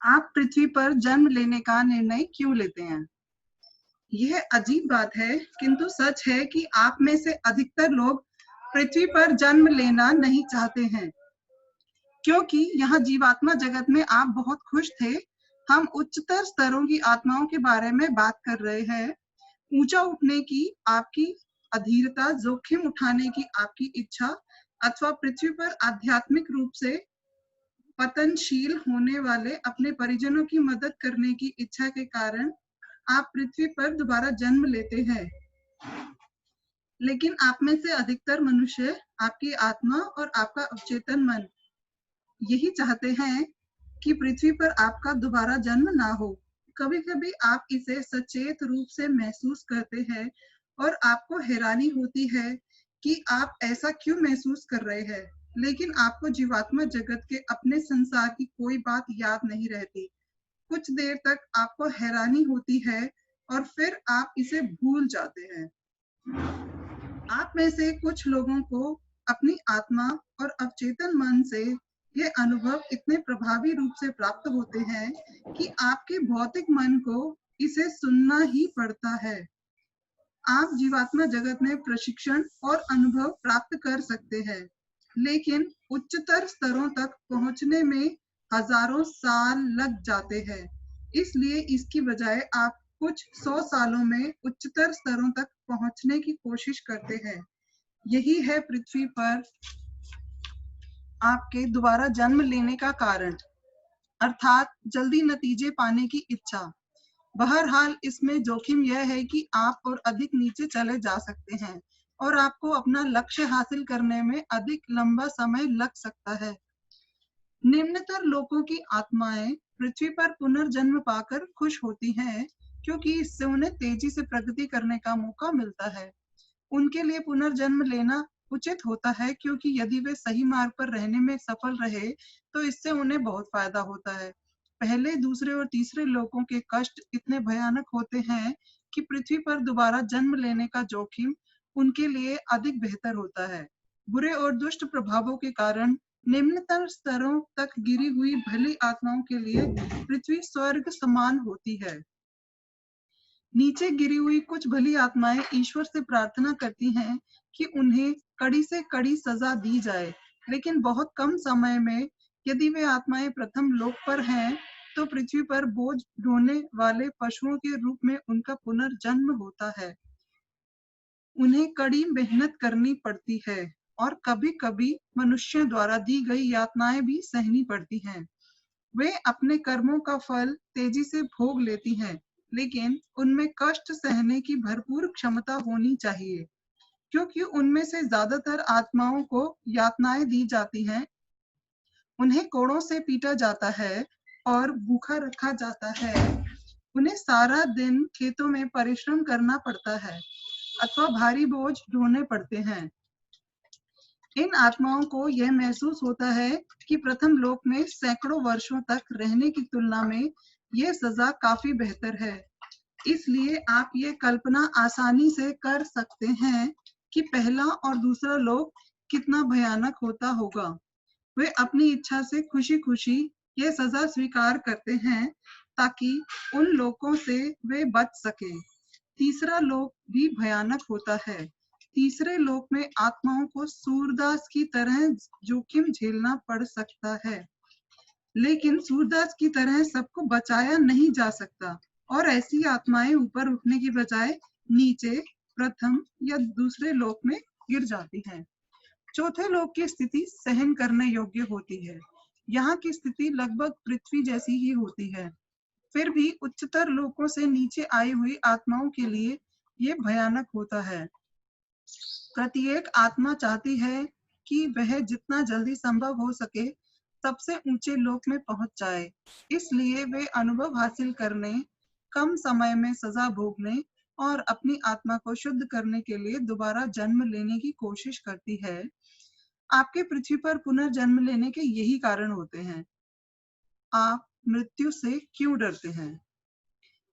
आप पृथ्वी पर जन्म लेने का निर्णय क्यों लेते हैं? यह अजीब बात है, किंतु सच है कि आप में से अधिकतर लोग पृथ्वी पर जन्म लेना नहीं चाहते हैं, क्योंकि यहाँ जीवात्मा जगत में आप बहुत खुश थे। हम उच्चतर स्तरों की आत्माओं के बारे में बात कर रहे हैं। ऊंचा उठने की आपकी अधीरता, जोखिम उठाने की आपकी इच्छा, अथवा पृथ्वी पर आध्यात्मिक रूप से पतनशील होने वाले अपने परिजनों की मदद करने की इच्छा के कारण आप पृथ्वी पर दोबारा जन्म लेते हैं। लेकिन आप में से अधिकतर मनुष्य, आपकी आत्मा और आपका अवचेतन मन यही चाहते हैं कि पृथ्वी पर आपका दोबारा जन्म ना हो। कभी-कभी आप इसे सचेत रूप से महसूस करते हैं और आपको हैरानी होती है कि आप ऐसा क्यों महसूस कर रहे हैं। लेकिन आपको जीवात्मा जगत के अपने संसार की कोई बात याद नहीं रहती। कुछ देर तक आपको हैरानी होती है और फिर आप इसे भूल जाते हैं। आप में से कुछ लोगों को अपनी आत्मा और अवचेतन मन से ये अनुभव इतने प्रभावी रूप से प्राप्त होते हैं कि आपके भौतिक मन को इसे सुनना ही पड़ता है। आप जीवात्मा जगत में प्रशिक्षण और अनुभव प्राप्त कर सकते हैं, लेकिन उच्चतर स्तरों तक पहुंचने में हजारों साल लग जाते हैं। इसलिए इसकी बजाय आप कुछ 100 सालों में उच्चतर स्तरों तक पहुंचने की कोशिश करते हैं। यही है पृथ्वी पर आपके दोबारा जन्म लेने का कारण, अर्थात जल्दी नतीजे पाने की इच्छा। बहरहाल इसमें जोखिम यह है कि आप और अधिक नीचे चले जा सकते हैं और आपको अपना लक्ष्य हासिल करने में अधिक लंबा समय लग सकता है। निम्नतर लोगों की आत्माएं पृथ्वी पर पुनर्जन्म पाकर खुश होती हैं, क्योंकि इससे उन्हें तेजी से प्रगति करने का मौका मिलता है। उनके लिए पुनर्जन्म लेना उचित होता है, क्योंकि यदि वे सही मार्ग पर रहने में सफल रहे तो इससे उन्हें बहुत फायदा होता है। पहले, दूसरे और तीसरे लोगों के कष्ट इतने भयानक होते हैं कि पृथ्वी पर दोबारा जन्म लेने का जोखिम उनके लिए अधिक बेहतर होता है। बुरे और दुष्ट प्रभावों के कारण निम्नतर स्तरों तक गिरी हुई भली आत्माओं के लिए पृथ्वी स्वर्ग समान होती है। नीचे गिरी हुई कुछ भली आत्माएं ईश्वर से प्रार्थना करती हैं कि उन्हें कड़ी से कड़ी सजा दी जाए, लेकिन बहुत कम समय में यदि वे आत्माएं प्रथम लोक पर हैं तो पृथ्वी पर बोझ ढोने वाले पशुओं के रूप में उनका पुनर्जन्म होता है। उन्हें कड़ी मेहनत करनी पड़ती है और कभी-कभी मनुष्यों द्वारा दी गई यातनाएं भी सहनी पड़ती हैं। वे अपने कर्मों का फल तेजी से भोग लेती हैं, लेकिन उनमें कष्ट सहने की भरपूर क्षमता होनी चाहिए, क्योंकि उनमें से ज्यादातर आत्माओं को यातनाएं दी जाती हैं। उन्हें कोड़ों से पीटा जाता है और भूखा रखा जाता है। उन्हें सारा दिन खेतों में परिश्रम करना पड़ता है अथवा भारी बोझ ढोने पड़ते हैं। इन आत्माओं को यह महसूस होता है कि प्रथम लोक में सैकड़ों वर्षों तक रहने की तुलना में यह सजा काफी बेहतर है। इसलिए आप ये कल्पना आसानी से कर सकते हैं कि पहला और दूसरा लोक कितना भयानक होता होगा। वे अपनी इच्छा से खुशी-खुशी ये सजा स्वीकार करते हैं ताकि उन लोकों से वे बच सकें। तीसरा लोक भी भयानक होता है। तीसरे लोक में आत्माओं को सूरदास की तरह जोखिम झेलना पड़ सकता है, लेकिन सूरदास की तरह सबको बचाया नहीं जा सकता और ऐसी आत्माएं ऊपर उठने की बजाय नीचे प्रथम या दूसरे लोक में गिर जाती हैं। चौथे लोक की स्थिति सहन करने योग्य होती है। यहाँ की स्थिति लगभग पृथ्वी जैसी ही होती है। फिर भी उच्चतर लोकों से नीचे आई हुई आत्माओं के लिए ये भयानक होता है। प्रत्येक आत्मा चाहती है कि वह जितना जल्दी संभव हो सके सबसे ऊंचे लोक में पहुंच जाए। इसलिए वे अनुभव हासिल करने, कम समय में सजा भोगने और अपनी आत्मा को शुद्ध करने के लिए दोबारा जन्म लेने की कोशिश करती है। आपके पृथ्वी पर पुनर्जन्म लेने के यही कारण होते हैं। आप मृत्यु से क्यों डरते हैं?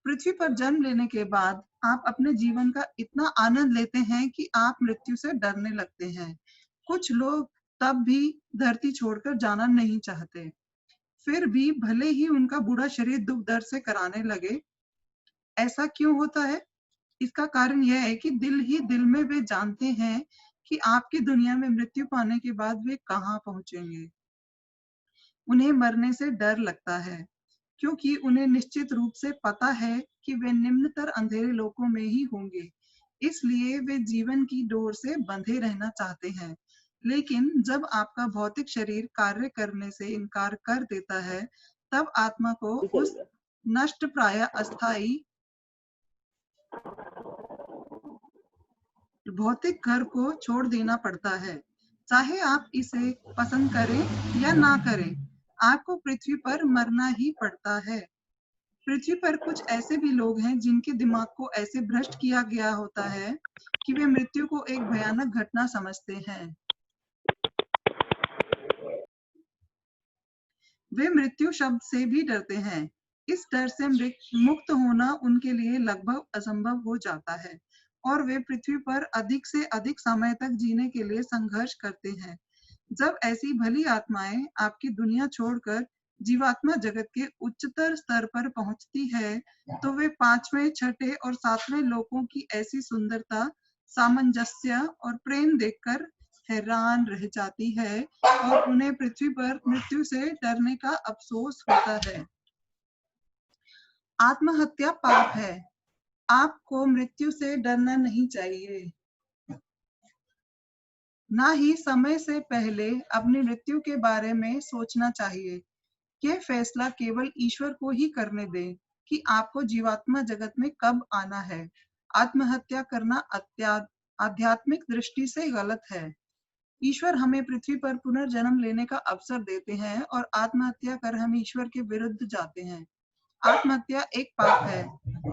पृथ्वी पर जन्म लेने के बाद आप अपने जीवन का इतना आनंद लेते हैं कि आप मृत्यु से डरने लगते हैं। कुछ लोग तब भी धरती छोड़कर जाना नहीं चाहते। फिर भी भले ही उनका बूढ़ा शरीर दुख दर्द से कराने लगे। ऐसा क्यों होता है? इसका कारण यह है कि दिल ही दिल में वे जानते हैं कि आपकी दुनिया में मृत्यु पाने के बाद वे कहाँ पहुंचेंगे। उन्हें मरने से डर लगता है, क्योंकि उन्हें निश्चित रूप से पता है कि वे निम्नतर अंधेरे लोकों में ही होंगे। इसलिए वे जीवन की डोर से बंधे रहना चाहते हैं। लेकिन जब आपका भौतिक शरीर कार्य करने से इनकार कर देता है, तब आत्मा को उस नष्ट प्राय अस्थाई भौतिक घर को छोड़ देना पड़ता है। चाहे आप इसे पसंद करें या ना करें, आपको पृथ्वी पर मरना ही पड़ता है। पृथ्वी पर कुछ ऐसे भी लोग हैं जिनके दिमाग को ऐसे भ्रष्ट किया गया होता है कि वे मृत्यु को एक भयानक घटना समझते हैं। वे मृत्यु शब्द से भी डरते हैं। इस डर से मुक्त होना उनके लिए लगभग असंभव हो जाता है और वे पृथ्वी पर अधिक से अधिक समय तक जीने के लिए संघर्ष करते हैं। जब ऐसी भली आत्माएं आपकी दुनिया छोड़कर जीवात्मा जगत के उच्चतर स्तर पर पहुंचती है, तो वे 5वें, 6ठे और 7वें लोकों की ऐसी सुंदरता, सामंजस्य और प्रेम देखकर हैरान रह जाती है और उन्हें पृथ्वी पर मृत्यु से डरने का अफसोस होता है। आत्महत्या पाप है। आपको मृत्यु से डरना नहीं चाहिए, ना ही समय से पहले अपनी मृत्यु के बारे में सोचना चाहिए। यह फैसला केवल ईश्वर को ही करने दें कि आपको जीवात्मा जगत में कब आना है। आत्महत्या करना आध्यात्मिक दृष्टि से गलत है। ईश्वर हमें पृथ्वी पर पुनर्जन्म लेने का अवसर देते हैं और आत्महत्या कर हम ईश्वर के विरुद्ध जाते हैं। आत्महत्या एक पाप है।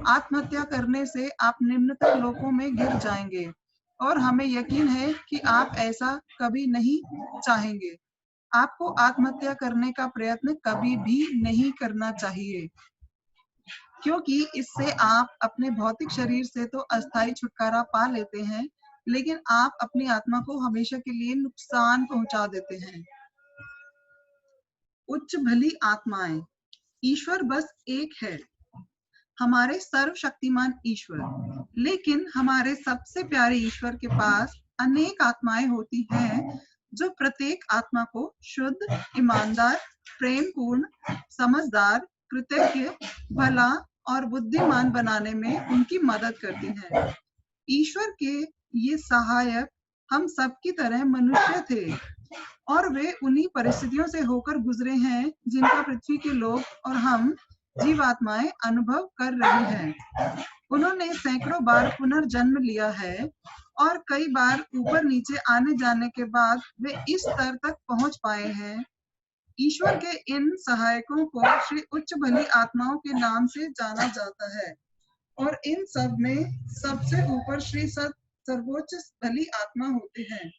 आत्महत्या करने से आप निम्नतर लोकों में गिर जाएंगे और हमें यकीन है कि आप ऐसा कभी नहीं चाहेंगे। आपको आत्महत्या करने का प्रयत्न कभी भी नहीं करना चाहिए, क्योंकि इससे आप अपने भौतिक शरीर से तो अस्थायी छुटकारा पा लेते हैं, लेकिन आप अपनी आत्मा को हमेशा के लिए नुकसान पहुंचा देते हैं। उच्च भली आत्माएं। ईश्वर बस एक है, हमारे सर्वशक्तिमान ईश्वर। लेकिन हमारे सबसे प्यारे ईश्वर के पास अनेक आत्माएं होती हैं जो प्रत्येक आत्मा को शुद्ध, ईमानदार, प्रेमपूर्ण, समझदार, कृतज्ञ, भला और बुद्धिमान बनाने में उनकी मदद करती हैं। ईश्वर के ये सहायक हम सब की तरह मनुष्य थे और वे उन्हीं परिस्थितियों से होकर गुजरे हैं जिनका पृथ्वी के लोग और हम जीवात्माएं अनुभव कर रही हैं। उन्होंने सैकड़ों बार पुनर्जन्म लिया है और कई बार ऊपर नीचे आने जाने के बाद वे इस स्तर तक पहुंच पाए हैं। ईश्वर के इन सहायकों को श्री उच्च भली आत्माओं के नाम से जाना जाता है और इन सब में सबसे ऊपर श्री सर्वोच्च भली आत्मा होते हैं।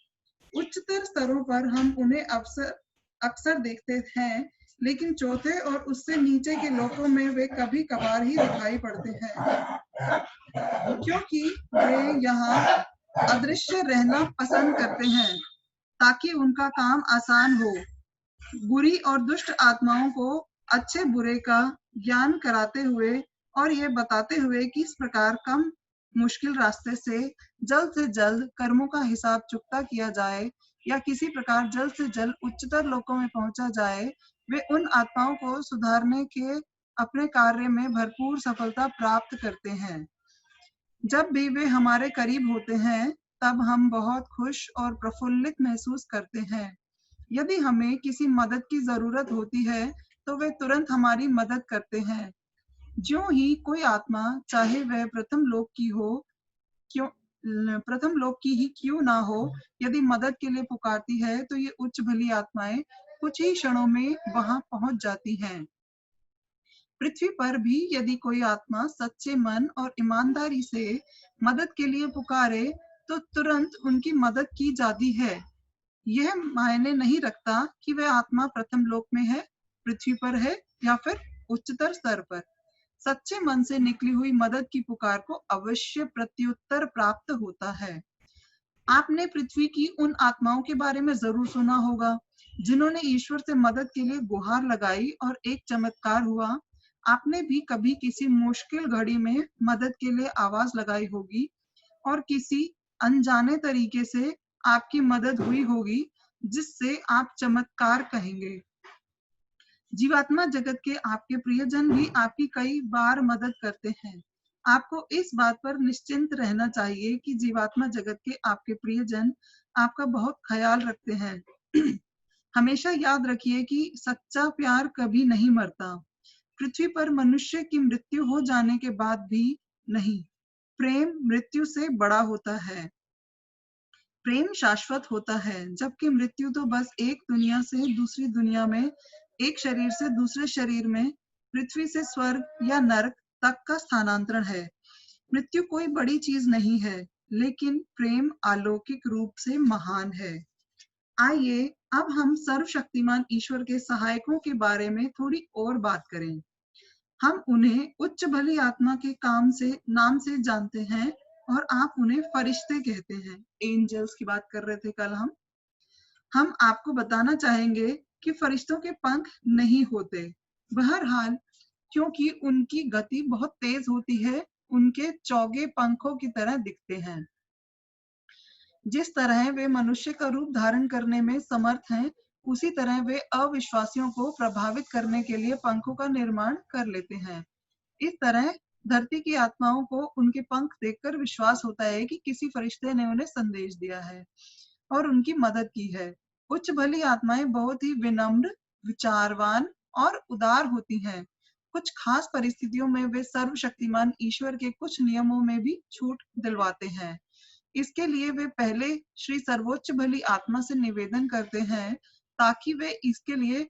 उच्चतर स्तरों पर हम उन्हें अक्सर देखते हैं, लेकिन चौथे और उससे नीचे के लोकों में वे कभी कभार ही दिखाई पड़ते हैं, क्योंकि वे यहाँ अदृश्य रहना पसंद करते हैं ताकि उनका काम आसान हो। बुरी और दुष्ट आत्माओं को अच्छे बुरे का ज्ञान कराते हुए और ये बताते हुए कि इस प्रकार कम मुश्किल रास्ते से जल्द कर्मों का हिसाब चुकता किया जाए या किसी प्रकार जल्द से जल्द उच्चतर लोकों में पहुंचा जाए, वे उन आत्माओं को सुधारने के अपने कार्य में भरपूर सफलता प्राप्त करते हैं। जब भी वे हमारे करीब होते हैं, तब हम बहुत खुश और प्रफुल्लित महसूस करते हैं। यदि हमें किसी मदद की जरूरत होती है, तो वे तुरंत हमारी मदद करते हैं। ज्यों ही कोई आत्मा, चाहे वह प्रथम लोक की ही क्यों ना हो, यदि मदद के लिए पुकारती है, तो ये उच्च भली आत्माएं कुछ ही क्षणों में वहां पहुंच जाती हैं। पृथ्वी पर भी यदि कोई आत्मा सच्चे मन और ईमानदारी से मदद के लिए पुकारे, तो तुरंत उनकी मदद की जाती है। यह मायने नहीं रखता कि वह आत्मा प्रथम लोक में है, पृथ्वी पर है या फिर उच्चतर स्तर पर। सच्चे मन से निकली हुई मदद की पुकार को अवश्य प्रत्युत्तर प्राप्त होता है। आपने पृथ्वी की उन आत्माओं के बारे में जरूर सुना होगा जिन्होंने ईश्वर से मदद के लिए गुहार लगाई और एक चमत्कार हुआ। आपने भी कभी किसी मुश्किल घड़ी में मदद के लिए आवाज लगाई होगी और किसी अनजाने तरीके से आपकी मदद हुई होगी, जिससे आप चमत्कार कहेंगे। जीवात्मा जगत के आपके प्रियजन भी आपकी कई बार मदद करते हैं। आपको इस बात पर निश्चिंत रहना चाहिए कि जीवात्मा जगत के आपके प्रियजन आपका बहुत ख्याल रखते हैं। हमेशा याद रखिए कि सच्चा प्यार कभी नहीं मरता। पृथ्वी पर मनुष्य की मृत्यु हो जाने के बाद भी नहीं, प्रेम मृत्यु से बड़ा होता है। प्रेम शाश्वत होता है, जबकि मृत्यु तो बस एक दुनिया से दूसरी दुनिया में, एक शरीर से दूसरे शरीर में, पृथ्वी से स्वर्ग या नरक तक का स्थानांतरण है। मृत्यु कोई बड़ी चीज नहीं है, लेकिन प्रेम अलौकिक रूप से महान है। आइए अब हम सर्वशक्तिमान ईश्वर के सहायकों के बारे में थोड़ी और बात करें। हम उन्हें उच्च भली आत्मा के नाम से जानते हैं और आप उन्हें फरिश्ते कहते हैं। एंजल्स की बात कर रहे थे कल हम आपको बताना चाहेंगे कि फरिश्तों के पंख नहीं होते। बहरहाल, क्योंकि उनकी गति बहुत तेज होती है, उनके चौगे पंखों की तरह दिखते हैं। जिस तरह वे मनुष्य का रूप धारण करने में समर्थ हैं, उसी तरह वे अविश्वासियों को प्रभावित करने के लिए पंखों का निर्माण कर लेते हैं। इस तरह धरती की आत्माओं को उनके पंख देखकर विश्वास होता है कि किसी फरिश्ते ने उन्हें संदेश दिया है और उनकी मदद की है। उच्च भली आत्माएं बहुत ही विनम्र, विचारवान और उदार होती हैं। कुछ खास परिस्थितियों में वे सर्वशक्तिमान ईश्वर के कुछ नियमों में भी छूट दिलवाते हैं। इसके लिए वे पहले श्री सर्वोच्च भली आत्मा से निवेदन करते हैं, ताकि वे इसके लिए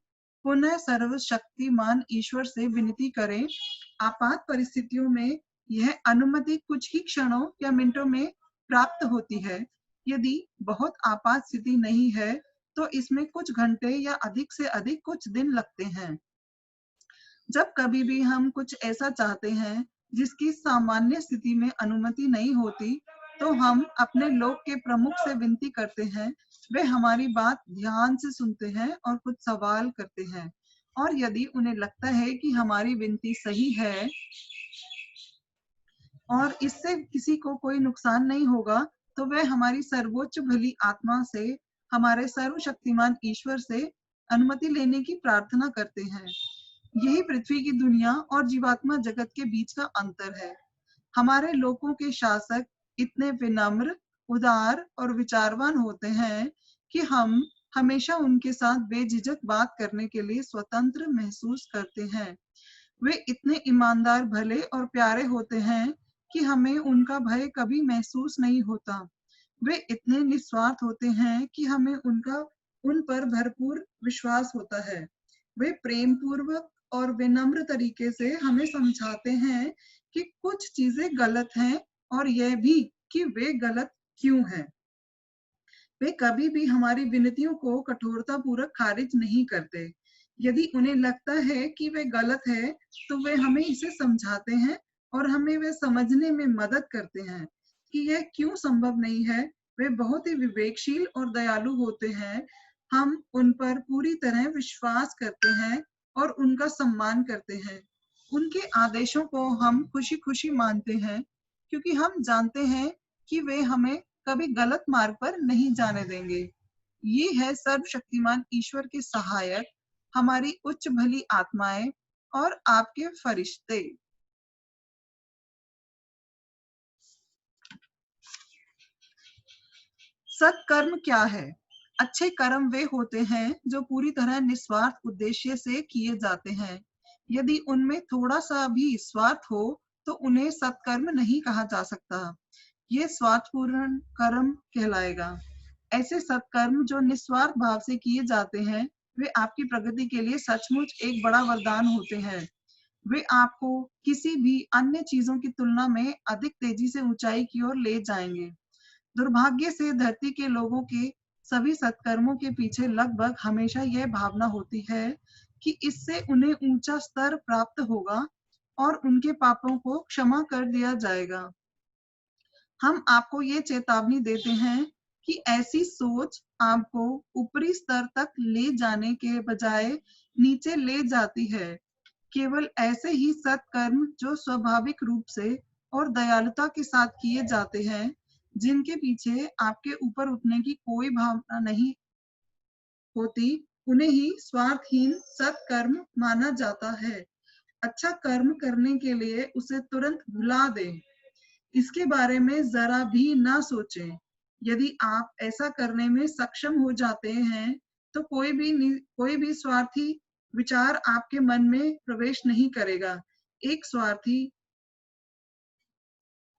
पुनः सर्वशक्तिमान ईश्वर से विनती करें। आपात परिस्थितियों में यह अनुमति कुछ ही क्षणों या मिनटों में प्राप्त होती है। यदि बहुत आपात स्थिति नहीं है, तो इसमें कुछ घंटे या अधिक से अधिक कुछ दिन लगते हैं। जब कभी भी हम कुछ ऐसा चाहते हैं जिसकी सामान्य स्थिति में अनुमति नहीं होती, तो हम अपने लोक के प्रमुख से विनती करते हैं। वे हमारी बात ध्यान से सुनते हैं और कुछ सवाल करते हैं, और यदि उन्हें लगता है कि हमारी विनती सही है और इससे किसी को कोई नुकसान नहीं होगा, तो वे हमारी सर्वोच्च भली आत्मा से, हमारे सर्वशक्तिमान ईश्वर से अनुमति लेने की प्रार्थना करते हैं। यही पृथ्वी की दुनिया और जीवात्मा जगत के बीच का अंतर है। हमारे लोकों के शासक इतने विनम्र, उदार और विचारवान होते हैं कि हम हमेशा उनके साथ बेझिझक बात करने के लिए स्वतंत्र महसूस करते हैं। वे इतने ईमानदार, भले और प्यारे होते हैं कि हमें उनका भय कभी महसूस नहीं होता। वे इतने निस्वार्थ होते हैं कि हमें उन पर भरपूर विश्वास होता है। वे प्रेम पूर्वक और विनम्र तरीके से हमें समझाते हैं कि कुछ चीजें गलत हैं, और यह भी कि वे गलत क्यों हैं। वे कभी भी हमारी विनतियों को कठोरता पूर्वक खारिज नहीं करते। यदि उन्हें लगता है कि वे गलत है, तो वे हमें इसे समझाते हैं और हमें वे समझने में मदद करते हैं कि यह क्यों संभव नहीं है। वे बहुत ही विवेकशील और दयालु होते हैं। हम उन पर पूरी तरह विश्वास करते हैं और उनका सम्मान करते हैं। उनके आदेशों को हम खुशी खुशी मानते हैं, क्योंकि हम जानते हैं कि वे हमें कभी गलत मार्ग पर नहीं जाने देंगे। ये है सर्वशक्तिमान ईश्वर के सहायक, हमारी उच्च भली आत्माएं और आपके फरिश्ते। सत्कर्म क्या है? अच्छे कर्म वे होते हैं जो पूरी तरह निस्वार्थ उद्देश्य से किए जाते हैं। यदि उनमें थोड़ा सा भी स्वार्थ हो, तो उन्हें सत्कर्म नहीं कहा जा सकता। ये स्वार्थपूर्ण कर्म कहलाएगा। ऐसे सत्कर्म जो निस्वार्थ भाव से किए जाते हैं, वे आपकी प्रगति के लिए सचमुच एक बड़ा वरदान होते हैं। वे आपको किसी भी अन्य चीजों की तुलना में अधिक तेजी से ऊंचाई की ओर ले जाएंगे। दुर्भाग्य से धरती के लोगों के सभी सत्कर्मों के पीछे लगभग हमेशा यह भावना होती है कि इससे उन्हें ऊंचा स्तर प्राप्त होगा और उनके पापों को क्षमा कर दिया जाएगा। हम आपको ये चेतावनी देते हैं कि ऐसी सोच आपको ऊपरी स्तर तक ले जाने के बजाय नीचे ले जाती है। केवल ऐसे ही सत्कर्म जो स्वाभाविक रूप से और दयालुता के साथ किए जाते हैं, जिनके पीछे आपके ऊपर उठने की कोई भावना नहीं होती, उन्हें ही स्वार्थहीन सत्कर्म माना जाता है। अच्छा कर्म करने के लिए उसे तुरंत भुला दें, इसके बारे में जरा भी ना सोचें। यदि आप ऐसा करने में सक्षम हो जाते हैं, तो कोई भी स्वार्थी विचार आपके मन में प्रवेश नहीं करेगा। एक स्वार्थी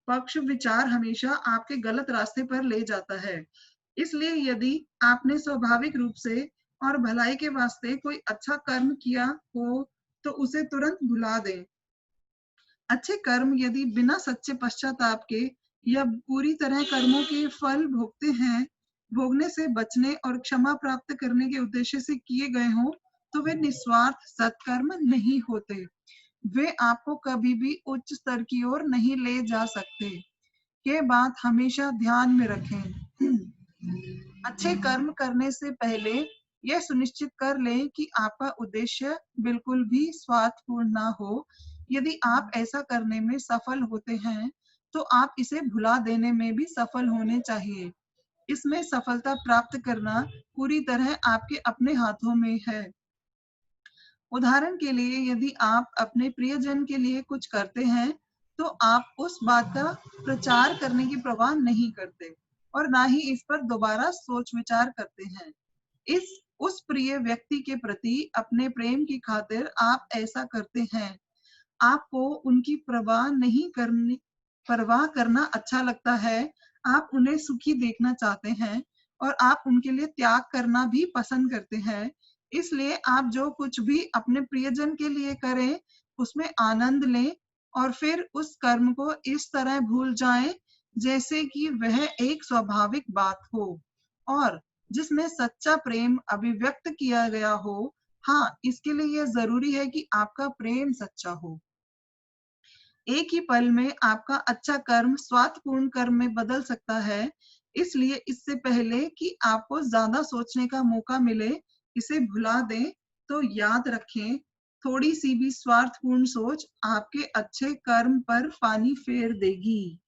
पक्ष विचार हमेशा आपके गलत रास्ते पर ले जाता है। इसलिए यदि आपने स्वाभाविक रूप से और भलाई के वास्ते कोई अच्छा कर्म किया हो, तो उसे तुरंत भुला दें। अच्छे कर्म यदि बिना सच्चे पश्चाताप के या पूरी तरह कर्मों के फल भोगने से बचने और क्षमा प्राप्त करने के उद्देश्य से किए गए हों, तो वे निस्वार्थ सत्कर्म नहीं होते। वे आपको कभी भी उच्च स्तर की ओर नहीं ले जा सकते। ये बात हमेशा ध्यान में रखें। अच्छे कर्म करने से पहले यह सुनिश्चित कर लें कि आपका उद्देश्य बिल्कुल भी स्वार्थपूर्ण ना हो। यदि आप ऐसा करने में सफल होते हैं, तो आप इसे भुला देने में भी सफल होने चाहिए। इसमें सफलता प्राप्त करना पूरी तरह आपके अपने हाथों में है। उदाहरण के लिए, यदि आप अपने प्रियजन के लिए कुछ करते हैं, तो आप उस बात का प्रचार करने की परवाह नहीं करते और ना ही इस पर दोबारा सोच विचार करते हैं। उस प्रिय व्यक्ति के प्रति अपने प्रेम की खातिर आप ऐसा करते हैं। आपको उनकी परवाह करना अच्छा लगता है। आप उन्हें सुखी देखना चाहते हैं और आप उनके लिए त्याग करना भी पसंद करते हैं। इसलिए आप जो कुछ भी अपने प्रियजन के लिए करें, उसमें आनंद लें और फिर उस कर्म को इस तरह भूल जाएं जैसे कि वह एक स्वाभाविक बात हो और जिसमें सच्चा प्रेम अभिव्यक्त किया गया हो। हाँ, इसके लिए यह जरूरी है कि आपका प्रेम सच्चा हो। एक ही पल में आपका अच्छा कर्म स्वार्थपूर्ण कर्म में बदल सकता है। इसलिए इससे पहले कि आपको ज्यादा सोचने का मौका मिले, इसे भुला दें। तो याद रखें, थोड़ी सी भी स्वार्थपूर्ण सोच आपके अच्छे कर्म पर पानी फेर देगी।